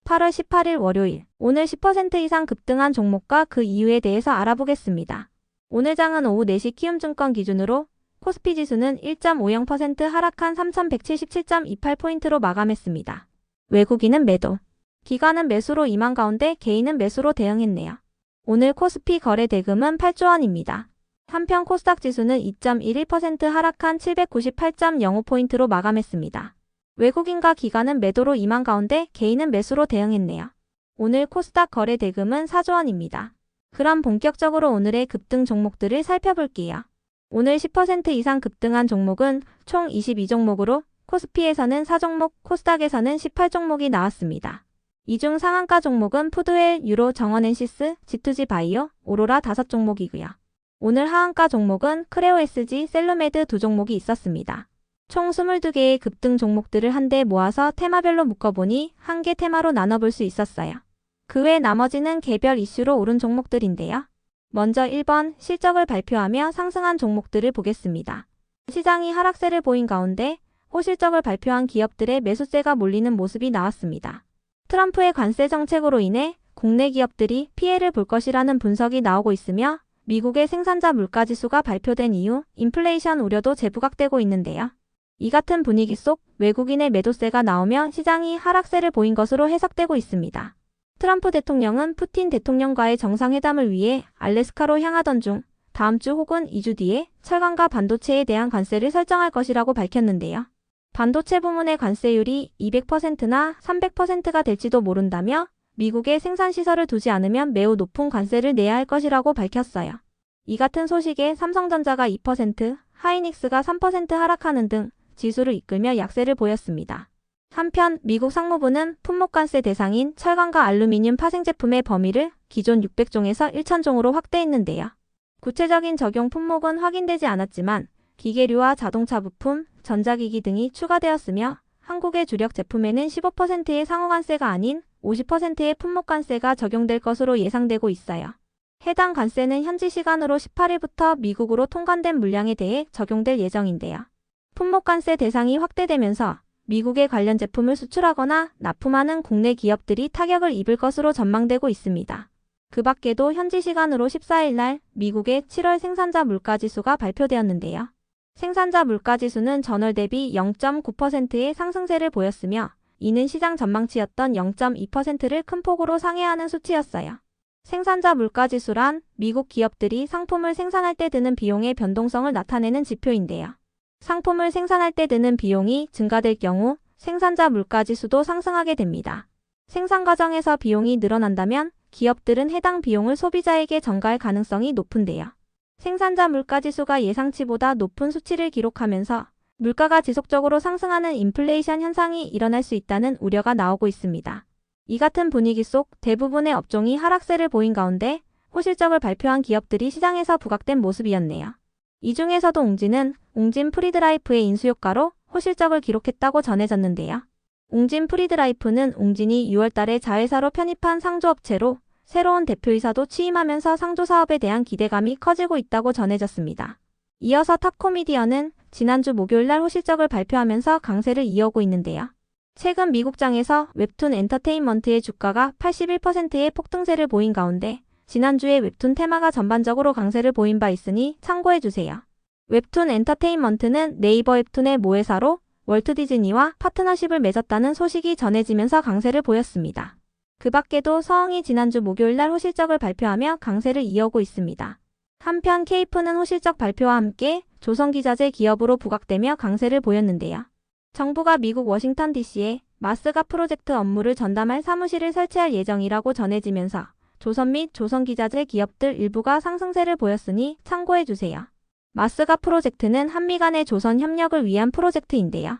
8월 18일 월요일, 오늘 10% 이상 급등한 종목과 그 이유에 대해서 알아보겠습니다. 오늘 장은 오후 4시 키움증권 기준으로 코스피 지수는 1.50% 하락한 3177.28포인트로 마감했습니다. 외국인은 매도, 기관은 매수로 임한 가운데 개인은 매수로 대응했네요. 오늘 코스피 거래 대금은 8조 원입니다. 한편 코스닥 지수는 2.11% 하락한 798.05포인트로 마감했습니다. 외국인과 기관은 매도로 임한 가운데 개인은 매수로 대응했네요. 오늘 코스닥 거래 대금은 4조 원입니다. 그럼 본격적으로 오늘의 급등 종목들을 살펴볼게요. 오늘 10% 이상 급등한 종목은 총 22종목으로 코스피에서는 4종목, 코스닥에서는 18종목이 나왔습니다. 이 중 상한가 종목은 푸드웰, 유로, 정원엔시스, G2G 바이오, 오로라 5종목이고요. 오늘 하한가 종목은 크레오 SG, 셀루메드 2종목이 있었습니다. 총 22개의 급등 종목들을 한데 모아서 테마별로 묶어보니 한 개 테마로 나눠볼 수 있었어요. 그 외 나머지는 개별 이슈로 오른 종목들인데요. 먼저 1번 실적을 발표하며 상승한 종목들을 보겠습니다. 시장이 하락세를 보인 가운데 호실적을 발표한 기업들의 매수세가 몰리는 모습이 나왔습니다. 트럼프의 관세 정책으로 인해 국내 기업들이 피해를 볼 것이라는 분석이 나오고 있으며 미국의 생산자 물가지수가 발표된 이후 인플레이션 우려도 재부각되고 있는데요. 이 같은 분위기 속 외국인의 매도세가 나오며 시장이 하락세를 보인 것으로 해석되고 있습니다. 트럼프 대통령은 푸틴 대통령과의 정상회담을 위해 알래스카로 향하던 중 다음 주 혹은 2주 뒤에 철강과 반도체에 대한 관세를 설정할 것이라고 밝혔는데요. 반도체 부문의 관세율이 200%나 300%가 될지도 모른다며 미국에 생산시설을 두지 않으면 매우 높은 관세를 내야 할 것이라고 밝혔어요. 이 같은 소식에 삼성전자가 2%, 하이닉스가 3% 하락하는 등 지수를 이끌며 약세를 보였습니다. 한편 미국 상무부는 품목관세 대상인 철강과 알루미늄 파생 제품의 범위를 기존 600종에서 1000종으로 확대했는데요. 구체적인 적용 품목은 확인되지 않았지만 기계류와 자동차 부품, 전자기기 등이 추가되었으며 한국의 주력 제품에는 15%의 상호관세가 아닌 50%의 품목관세가 적용될 것으로 예상되고 있어요. 해당 관세는 현지 시간으로 18일부터 미국으로 통관된 물량에 대해 적용될 예정인데요. 품목관세 대상이 확대되면서 미국에 관련 제품을 수출하거나 납품하는 국내 기업들이 타격을 입을 것으로 전망되고 있습니다. 그 밖에도 현지 시간으로 14일 날 미국의 7월 생산자 물가지수가 발표되었는데요. 생산자 물가지수는 전월 대비 0.9%의 상승세를 보였으며 이는 시장 전망치였던 0.2%를 큰 폭으로 상회하는 수치였어요. 생산자 물가지수란 미국 기업들이 상품을 생산할 때 드는 비용의 변동성을 나타내는 지표인데요. 상품을 생산할 때 드는 비용이 증가될 경우 생산자 물가지수도 상승하게 됩니다. 생산 과정에서 비용이 늘어난다면 기업들은 해당 비용을 소비자에게 전가할 가능성이 높은데요. 생산자 물가지수가 예상치보다 높은 수치를 기록하면서 물가가 지속적으로 상승하는 인플레이션 현상이 일어날 수 있다는 우려가 나오고 있습니다. 이 같은 분위기 속 대부분의 업종이 하락세를 보인 가운데 호실적을 발표한 기업들이 시장에서 부각된 모습이었네요. 이 중에서도 웅진은 웅진 프리드라이프의 인수효과로 호실적을 기록했다고 전해졌는데요. 웅진 프리드라이프는 웅진이 6월달에 자회사로 편입한 상조업체로 새로운 대표이사도 취임하면서 상조사업에 대한 기대감이 커지고 있다고 전해졌습니다. 이어서 탑코미디어는 지난주 목요일날 호실적을 발표하면서 강세를 이어오고 있는데요. 최근 미국장에서 웹툰 엔터테인먼트의 주가가 81%의 폭등세를 보인 가운데 지난주에 웹툰 테마가 전반적으로 강세를 보인 바 있으니 참고해주세요. 웹툰 엔터테인먼트는 네이버 웹툰의 모회사로 월트 디즈니와 파트너십을 맺었다는 소식이 전해지면서 강세를 보였습니다. 그 밖에도 서흥이 지난주 목요일날 호실적을 발표하며 강세를 이어오고 있습니다. 한편 케이프는 호실적 발표와 함께 조선기자재 기업으로 부각되며 강세를 보였는데요. 정부가 미국 워싱턴 DC에 마스가 프로젝트 업무를 전담할 사무실을 설치할 예정이라고 전해지면서 조선 및 조선기자재 기업들 일부가 상승세를 보였으니 참고해주세요. 마스가 프로젝트는 한미 간의 조선 협력을 위한 프로젝트인데요.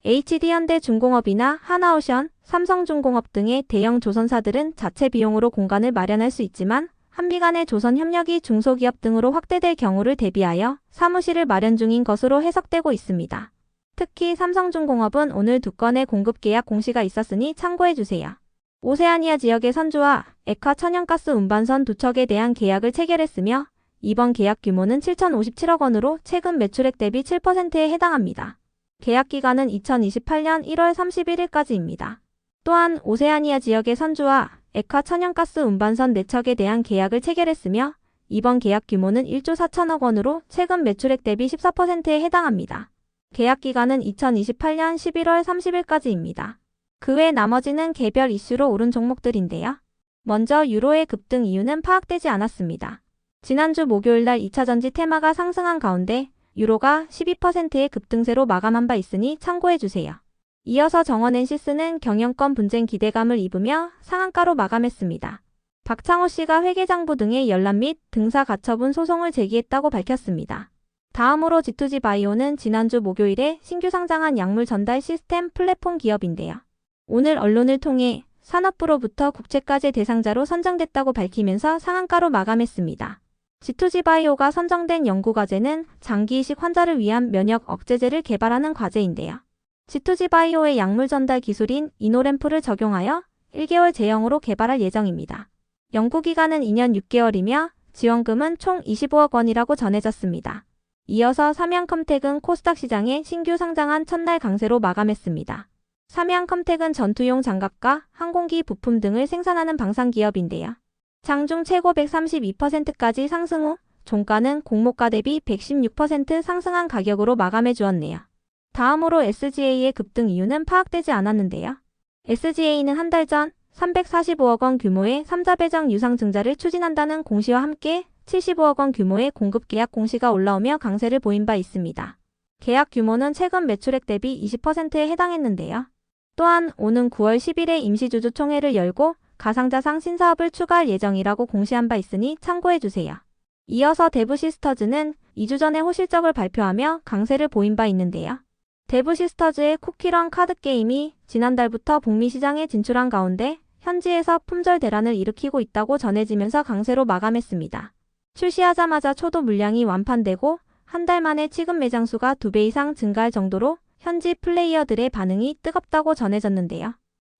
HD현대중공업이나 하나오션, 삼성중공업 등의 대형 조선사들은 자체 비용으로 공간을 마련할 수 있지만 한미 간의 조선 협력이 중소기업 등으로 확대될 경우를 대비하여 사무실을 마련 중인 것으로 해석되고 있습니다. 특히 삼성중공업은 오늘 2건의 공급 계약 공시가 있었으니 참고해주세요. 오세아니아 지역의 선주와 액화 천연가스 운반선 2척에 대한 계약을 체결했으며 이번 계약 규모는 7,057억 원으로 최근 매출액 대비 7%에 해당합니다. 계약 기간은 2028년 1월 31일까지입니다. 또한 오세아니아 지역의 선주와 액화 천연가스 운반선 4척에 대한 계약을 체결했으며 이번 계약 규모는 1조 4천억 원으로 최근 매출액 대비 14%에 해당합니다. 계약 기간은 2028년 11월 30일까지입니다. 그 외 나머지는 개별 이슈로 오른 종목들인데요. 먼저 유로의 급등 이유는 파악되지 않았습니다. 지난주 목요일날 2차 전지 테마가 상승한 가운데 유로가 12%의 급등세로 마감한 바 있으니 참고해주세요. 이어서 정원 엔시스는 경영권 분쟁 기대감을 입으며 상한가로 마감했습니다. 박창호 씨가 회계장부 등의 열람 및 등사 가처분 소송을 제기했다고 밝혔습니다. 다음으로 G2G 바이오는 지난주 목요일에 신규 상장한 약물 전달 시스템 플랫폼 기업인데요. 오늘 언론을 통해 산업부로부터 국제과제 대상자로 선정됐다고 밝히면서 상한가로 마감했습니다. G2G 바이오가 선정된 연구과제는 장기이식 환자를 위한 면역 억제제를 개발하는 과제인데요. G2G 바이오의 약물 전달 기술인 이노램프를 적용하여 1개월 제형으로 개발할 예정입니다. 연구기간은 2년 6개월이며 지원금은 총 25억 원이라고 전해졌습니다. 이어서 삼양컴텍은 코스닥 시장에 신규 상장한 첫날 강세로 마감했습니다. 삼양컴텍은 전투용 장갑과 항공기 부품 등을 생산하는 방산기업인데요. 장중 최고 132%까지 상승 후 종가는 공모가 대비 116% 상승한 가격으로 마감해 주었네요. 다음으로 SGA의 급등 이유는 파악되지 않았는데요. SGA는 한 달 전 345억 원 규모의 3자 배정 유상증자를 추진한다는 공시와 함께 75억 원 규모의 공급 계약 공시가 올라오며 강세를 보인 바 있습니다. 계약 규모는 최근 매출액 대비 20%에 해당했는데요. 또한 오는 9월 10일에 임시주주총회를 열고 가상자산 신사업을 추가할 예정이라고 공시한 바 있으니 참고해주세요. 이어서 대부시스터즈는 2주 전에 호실적을 발표하며 강세를 보인 바 있는데요. 대부시스터즈의 쿠키런 카드게임이 지난달부터 북미 시장에 진출한 가운데 현지에서 품절 대란을 일으키고 있다고 전해지면서 강세로 마감했습니다. 출시하자마자 초도 물량이 완판되고 한 달 만에 취급 매장 수가 2배 이상 증가할 정도로 현지 플레이어들의 반응이 뜨겁다고 전해졌는데요.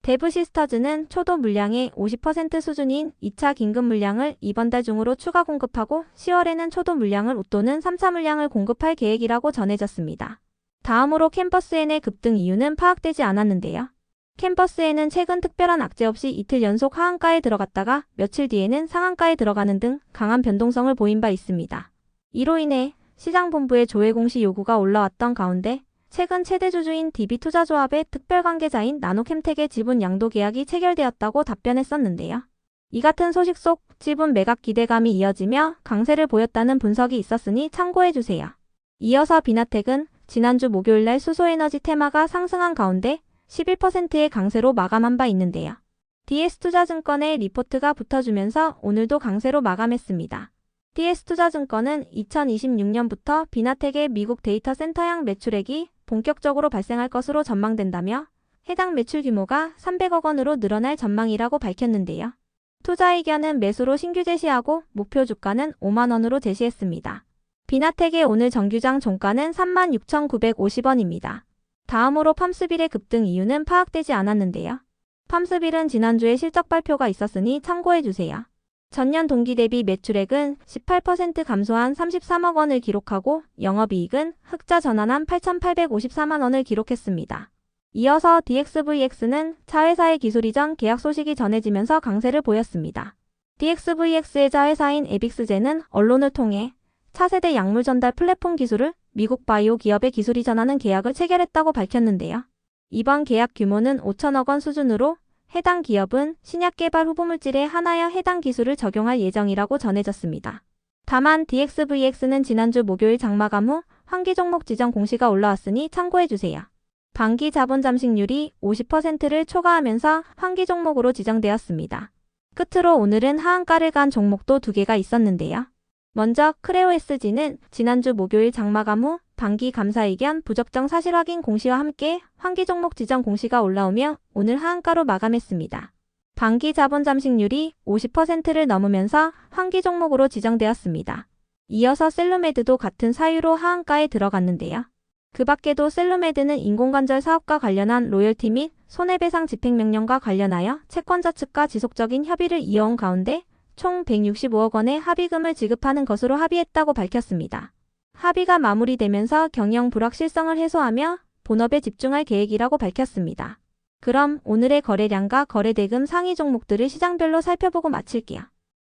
대부시스터즈는 초도 물량의 50% 수준인 2차 긴급 물량을 이번 달 중으로 추가 공급하고 10월에는 초도 물량을 웃도는 3차 물량을 공급할 계획이라고 전해졌습니다. 다음으로 캠퍼스N의 급등 이유는 파악되지 않았는데요. 캠퍼스N은 최근 특별한 악재 없이 이틀 연속 하한가에 들어갔다가 며칠 뒤에는 상한가에 들어가는 등 강한 변동성을 보인 바 있습니다. 이로 인해 시장본부의 조회 공시 요구가 올라왔던 가운데 최근 최대 주주인 DB투자조합의 특별관계자인 나노캠텍의 지분 양도 계약이 체결되었다고 답변했었는데요. 이 같은 소식 속 지분 매각 기대감이 이어지며 강세를 보였다는 분석이 있었으니 참고해주세요. 이어서 비나텍은 지난주 목요일날 수소에너지 테마가 상승한 가운데 11%의 강세로 마감한 바 있는데요. DS투자증권의 리포트가 붙어주면서 오늘도 강세로 마감했습니다. DS투자증권은 2026년부터 비나텍의 미국 데이터 센터향 매출액이 본격적으로 발생할 것으로 전망된다며 해당 매출 규모가 300억 원으로 늘어날 전망이라고 밝혔는데요. 투자 의견은 매수로 신규 제시하고 목표 주가는 5만 원으로 제시했습니다. 비나텍의 오늘 정규장 종가는 36,950원입니다. 다음으로 팜스빌의 급등 이유는 파악되지 않았는데요. 팜스빌은 지난주에 실적 발표가 있었으니 참고해주세요. 전년 동기 대비 매출액은 18% 감소한 33억 원을 기록하고 영업이익은 흑자 전환한 8,854만 원을 기록했습니다. 이어서 DXVX는 자회사의 기술 이전 계약 소식이 전해지면서 강세를 보였습니다. DXVX의 자회사인 에빅스제는 언론을 통해 차세대 약물 전달 플랫폼 기술을 미국 바이오 기업에 기술 이전하는 계약을 체결했다고 밝혔는데요. 이번 계약 규모는 5천억 원 수준으로 해당 기업은 신약 개발 후보물질에 한하여 해당 기술을 적용할 예정이라고 전해졌습니다. 다만 DXVX는 지난주 목요일 장마감 후 환기 종목 지정 공시가 올라왔으니 참고해주세요. 반기 자본 잠식률이 50%를 초과하면서 환기 종목으로 지정되었습니다. 끝으로 오늘은 하한가를 간 종목도 2개가 있었는데요. 먼저 크레오SG는 지난주 목요일 장마감 후 반기 감사 의견 부적정 사실 확인 공시와 함께 환기 종목 지정 공시가 올라오며 오늘 하한가로 마감했습니다. 반기 자본 잠식률이 50%를 넘으면서 환기 종목으로 지정되었습니다. 이어서 셀루메드도 같은 사유로 하한가에 들어갔는데요. 그 밖에도 셀루메드는 인공관절 사업과 관련한 로열티 및 손해배상 집행명령과 관련하여 채권자 측과 지속적인 협의를 이어온 가운데 총 165억 원의 합의금을 지급하는 것으로 합의했다고 밝혔습니다. 합의가 마무리되면서 경영 불확실성을 해소하며 본업에 집중할 계획이라고 밝혔습니다. 그럼 오늘의 거래량과 거래대금 상위 종목들을 시장별로 살펴보고 마칠게요.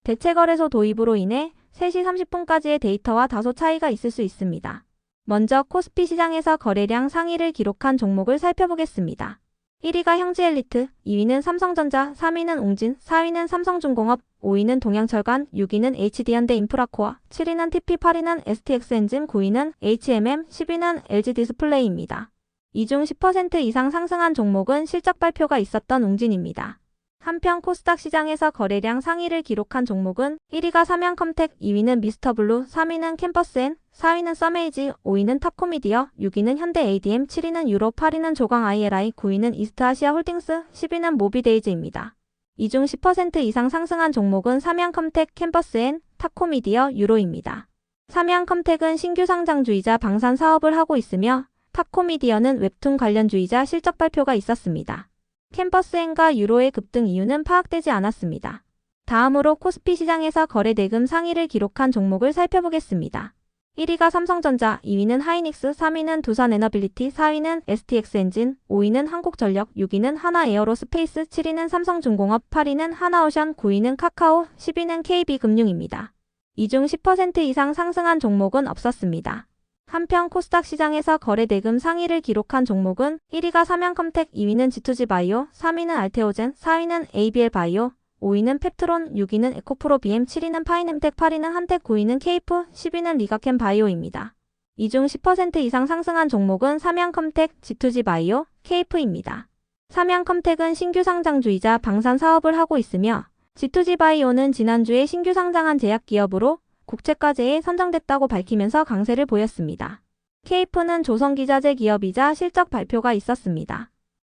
대체거래소 도입으로 인해 3시 30분까지의 데이터와 다소 차이가 있을 수 있습니다. 먼저 코스피 시장에서 거래량 상위를 기록한 종목을 살펴보겠습니다. 1위가 형지엘리트, 2위는 삼성전자, 3위는 웅진, 4위는 삼성중공업, 5위는 동양철관, 6위는 HD현대인프라코어, 7위는 TP, 8위는 STX엔진, 9위는 HMM, 10위는 LG디스플레이입니다. 이 중 10% 이상 상승한 종목은 실적 발표가 있었던 웅진입니다. 한편 코스닥 시장에서 거래량 상위를 기록한 종목은 1위가 삼양컴텍, 2위는 미스터블루, 3위는 캠퍼스엔, 4위는 써메이지, 5위는 탑코미디어, 6위는 현대ADM, 7위는 유로, 8위는 조광ILI, 9위는 이스트아시아홀딩스, 10위는 모비데이즈입니다. 이 중 10% 이상 상승한 종목은 삼양컴텍, 캠퍼스엔, 탑코미디어, 유로입니다. 삼양컴텍은 신규 상장주이자 방산 사업을 하고 있으며 탑코미디어는 웹툰 관련주이자 실적 발표가 있었습니다. 캠퍼스엔과 유로의 급등 이유는 파악되지 않았습니다. 다음으로 코스피 시장에서 거래대금 상위를 기록한 종목을 살펴보겠습니다. 1위가 삼성전자, 2위는 하이닉스, 3위는 두산에너빌리티, 4위는 STX엔진, 5위는 한국전력, 6위는 하나에어로스페이스, 7위는 삼성중공업, 8위는 하나오션, 9위는 카카오, 10위는 KB금융입니다. 이 중 10% 이상 상승한 종목은 없었습니다. 한편 코스닥 시장에서 거래대금 상위를 기록한 종목은 1위가 삼양컴텍, 2위는 G2G바이오, 3위는 알테오젠, 4위는 ABL바이오, 5위는 펩트론, 6위는 에코프로비엠, 7위는 파이nem텍, 8위는 한텍, 9위는 케이프, 10위는 리가캠바이오입니다. 이 중 10% 이상 상승한 종목은 삼양컴텍, G2G바이오, 케이프입니다. 삼양컴텍은 신규 상장주이자 방산 사업을 하고 있으며 G2G바이오는 지난주에 신규 상장한 제약기업으로 국책과제에 선정됐다고 밝히면서 강세를 보였습니다. 케이프는 조선기자재 기업이자 실적 발표가 있었습니다.